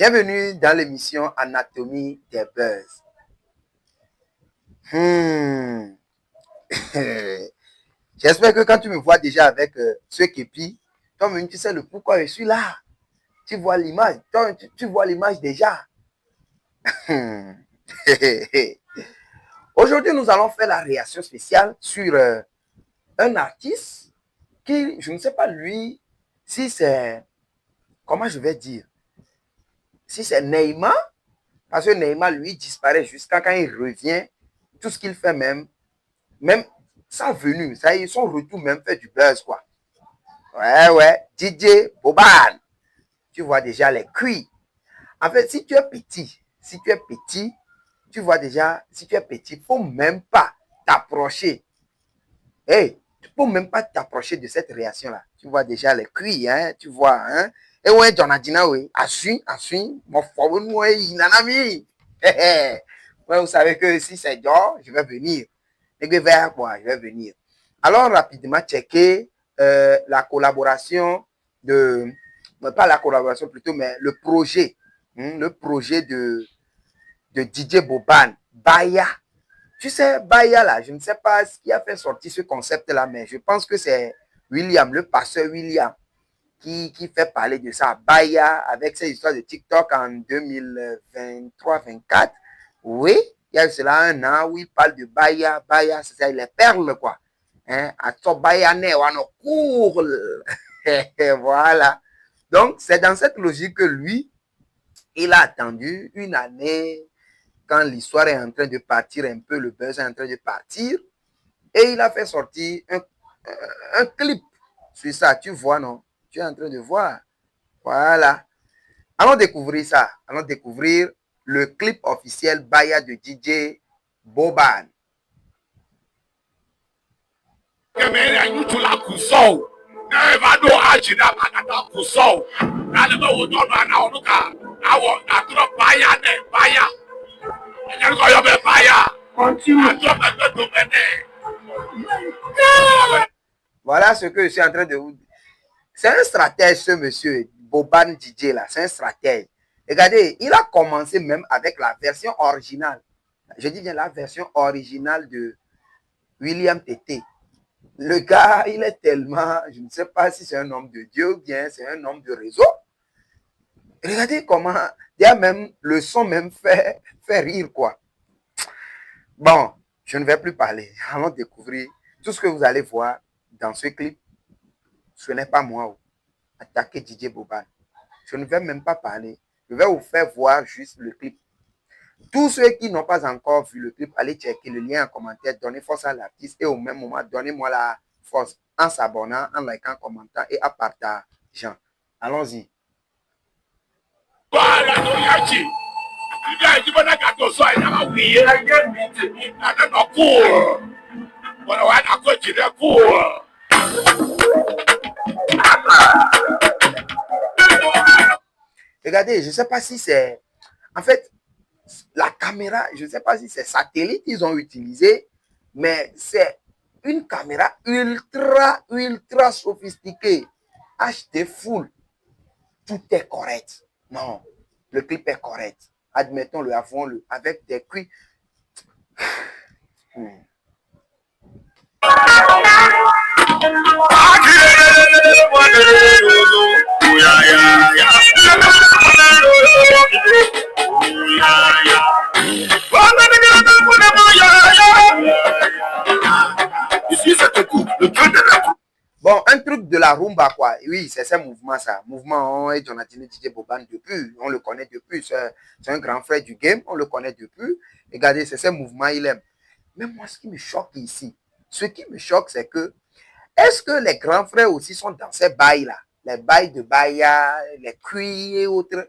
Bienvenue dans l'émission Anatomie des Buzz. J'espère que quand tu me vois déjà avec ce képi, toi-même tu sais le pourquoi je suis là. Tu vois l'image, tu vois l'image déjà. Aujourd'hui, nous allons faire la réaction spéciale sur un artiste qui, je ne sais pas lui, si c'est, comment je vais dire, si c'est Neymar, parce que Neymar, lui, disparaît jusqu'à quand il revient, tout ce qu'il fait même sa venue, ça y est, son retour même fait du buzz, quoi. Ouais, DJ Boban, tu vois déjà les cuits. En fait, si tu es petit, tu vois déjà, si tu es petit, il ne faut même pas t'approcher. Hey, tu ne peux même pas t'approcher de cette réaction-là. Tu vois déjà les cuits, hein, tu vois, hein. Et ouais, Jonathan, oui, assume, mon favori, moi, il en a mis. Ouais, vous savez que si c'est dehors, je vais venir. Et que vers quoi, je vais venir. Alors, rapidement, checker la collaboration pas la collaboration plutôt, mais le projet de DJ Boban, Baya. Tu sais, Baya là, je ne sais pas ce qui a fait sortir ce concept-là, mais je pense que c'est William, le pasteur William, qui fait parler de ça. Baya, avec ces histoires de TikTok en 2023-24. Oui, il y a cela un an où il parle de Baya. Baya, c'est les perles, quoi. Hein? Baya ne, voilà. Donc, c'est dans cette logique que lui, il a attendu une année quand l'histoire est en train de partir un peu, le buzz est en train de partir. Et il a fait sortir un clip sur ça. Tu vois, non? Tu es en train de voir. Voilà. Allons découvrir ça. Allons découvrir le clip officiel Baya de DJ Boban. Voilà ce que je suis en train de vous dire. C'est un stratège, ce monsieur Boban DJ là. C'est un stratège. Regardez, il a commencé même avec la version originale. Je dis bien la version originale de William Tété. Le gars, il est tellement, je ne sais pas si c'est un homme de Dieu ou bien c'est un homme de réseau. Regardez comment, il y a même, le son même fait rire, quoi. Bon, je ne vais plus parler. Allons découvrir tout ce que vous allez voir dans ce clip. Ce n'est pas moi. Attaquer DJ Boban. Je ne vais même pas parler. Je vais vous faire voir juste le clip. Tous ceux qui n'ont pas encore vu le clip, allez checker le lien en commentaire, donnez force à l'artiste et au même moment, donnez-moi la force en s'abonnant, en likant, en commentant et en partageant. Allons-y. Regardez, je ne sais pas si c'est... En fait, la caméra, je ne sais pas si c'est satellite qu'ils ont utilisé, mais c'est une caméra ultra sophistiquée. HD full. Tout est correct. Non, le clip est correct. Admettons-le, avouons-le, avec des cuits. Bon, un truc de la rumba, quoi. Oui, c'est ce mouvement, ça. Mouvement, et Jonathan DJ Boban depuis. On le connaît depuis. C'est un grand frère du game. On le connaît depuis. Regardez, c'est ce mouvement, il aime. Mais moi, ce qui me choque ici, ce qui me choque, c'est que, est-ce que les grands frères aussi sont dans ces bails-là? Les bails de Baya, les cuits et autres.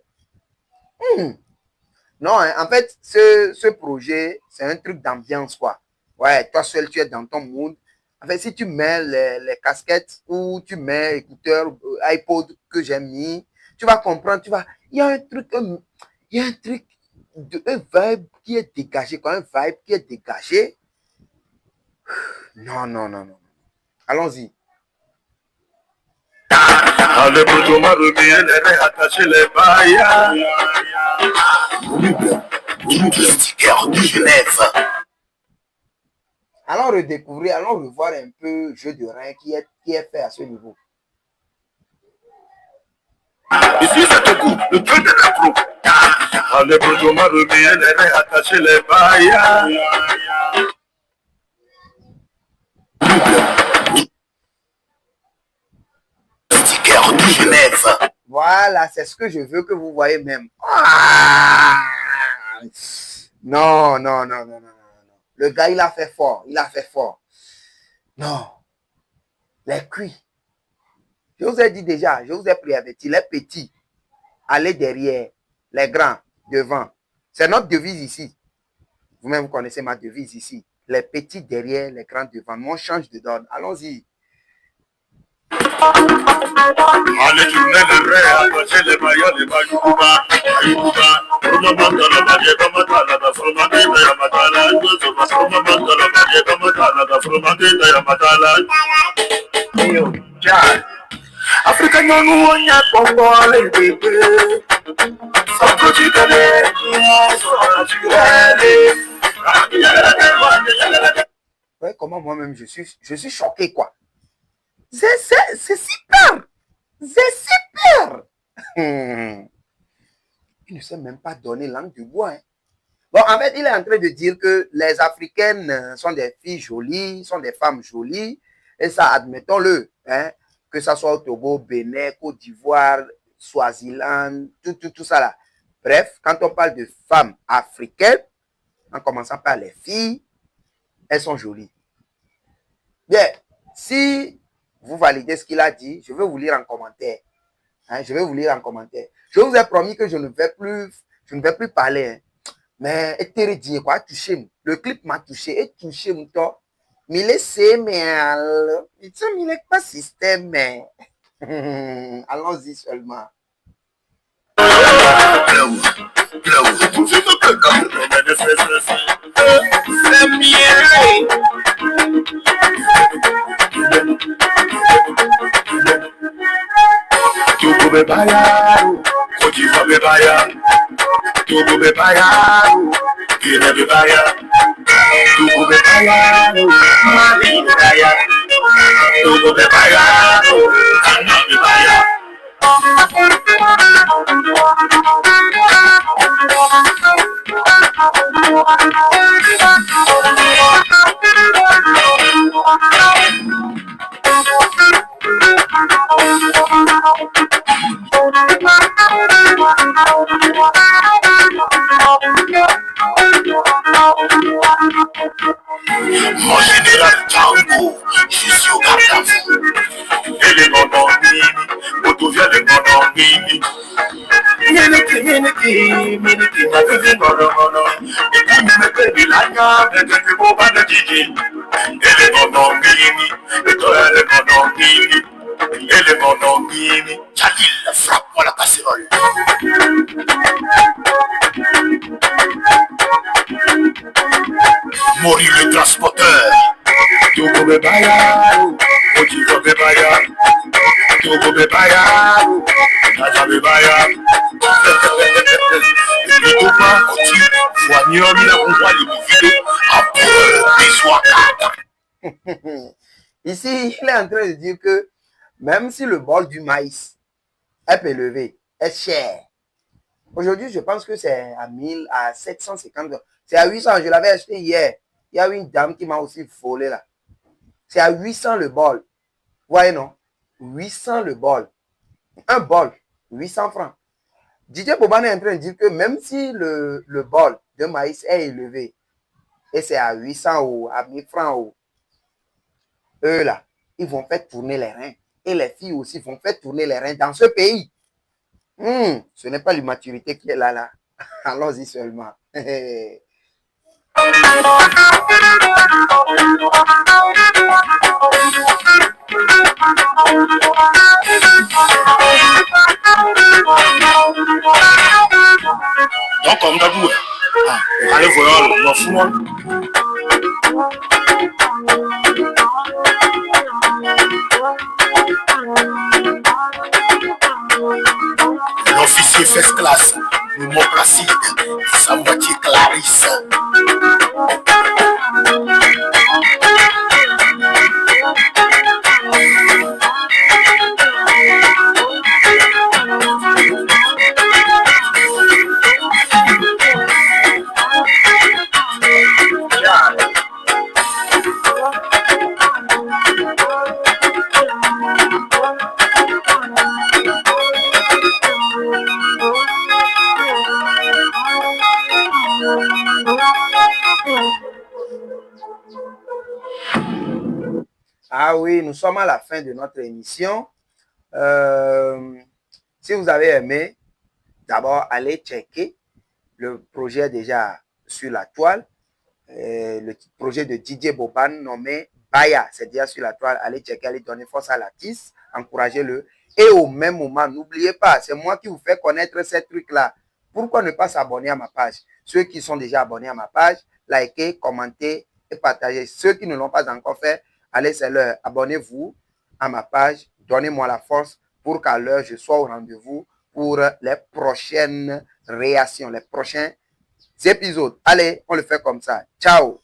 Non, hein, en fait, ce projet, c'est un truc d'ambiance, quoi. Ouais, toi seul, tu es dans ton monde. En fait, si tu mets les casquettes ou tu mets écouteurs, iPod que j'ai mis, tu vas comprendre, il y a un truc, un vibe qui est dégagé, quoi, un vibe qui est dégagé. Non. Allons-y. Le sticker de Genève. Allons redécouvrir, allons revoir un peu Jeu de Rein qui est fait à ce niveau. Ici c'est au goût, le truc de l'impro. Le bourgeois revient, les reins attachés, les bailles. Sticker de Genève. Voilà, c'est ce que je veux que vous voyez même. Ah! Non, non, non, non, non, non. Le gars, il a fait fort. Il a fait fort. Non. Les cuits. Je vous ai dit déjà, je vous ai préaverti, les petits, allez derrière, les grands, devant. C'est notre devise ici. Vous-même, vous connaissez ma devise ici. Les petits derrière, les grands devant. Nous, on change de donne. Allons-y. Allez, tournez les reins, attachez les maillots, les maillots, Ayuba, Roma Mandala, Madia Kamatala, the Fromagita Yamatala, Roma Mandala, Madia Kamatala, the Fromagita Yamatala. Yo, John. African young one, Pongole, baby. So good you can ouais, comment moi-même je suis choqué, quoi. C'est super. C'est super. Il ne sait même pas donner langue de bois. Hein. Bon, en fait, il est en train de dire que les Africaines sont des filles jolies, sont des femmes jolies. Et ça, admettons-le. Hein, que ça soit au Togo, Bénin, Côte d'Ivoire, Swaziland, tout ça là. Bref, quand on parle de femmes africaines, en commençant par les filles, elles sont jolies. Bien, si vous validez ce qu'il a dit, je vais vous lire en commentaire. Hein, je vais vous lire en commentaire. Je vous ai promis que je ne vais plus parler. Hein. Mais quoi, touché. Le clip m'a touché. Et touché, toi. Mais c'est mal. Il est pas système. Allons-y seulement. Tugu bebaya, Kojiva bebaya, Tugu bebaya, Kine bebaya, Tugu bebaya, Mali bebaya, Tugu bebaya, Kana bebaya. Mon général Django, je suis au garde à vous. Et les nonos mini, Moto vient les nonos mini. Miniki, ma bébé nono. Et puis me mettez des lagnas, mais je ne peux pas de Gigi. Et les nonos mini, et toi les nonos mini. Et les nonos mini. Jalil, frappe-moi la casserole. Mori le transporteur. Togo bebaya, Ojivo bebaya, Togo bebaya, Kaja bebaya. Le copain continue, voigneur, il a compris les vidéos, après, les soirs. Ici, il est en train de dire que même si le bol du maïs est élevé, est cher. Aujourd'hui, je pense que c'est à 750. C'est à 800. Je l'avais acheté hier. Il y a une dame qui m'a aussi volé là. C'est à 800 le bol. Vous voyez, non? 800 le bol. Un bol, 800 francs. DJ Boban est en train de dire que même si le bol de maïs est élevé, et c'est à 800 ou à 1000 francs, eux là, ils vont faire tourner les reins. Et les filles aussi vont faire tourner les reins dans ce pays. Ce n'est pas l'immaturité qui est là. Allons-y seulement. Donc, comme d'abord, allez voir le fou. L'officier first class, Momo Placide, Sambati Clarisse. Ah oui, nous sommes à la fin de notre émission. Si vous avez aimé, d'abord, allez checker le projet déjà sur la toile. Le projet de Didier Boban nommé Baya, c'est déjà sur la toile. Allez checker, allez donner force à l'artiste, encouragez-le. Et au même moment, n'oubliez pas, c'est moi qui vous fais connaître ces trucs-là. Pourquoi ne pas s'abonner à ma page? Ceux qui sont déjà abonnés à ma page, likez, commentez et partagez. Ceux qui ne l'ont pas encore fait, allez, c'est l'heure. Abonnez-vous à ma page, donnez-moi la force pour qu'à l'heure, je sois au rendez-vous pour les prochaines réactions, les prochains épisodes. Allez, on le fait comme ça. Ciao.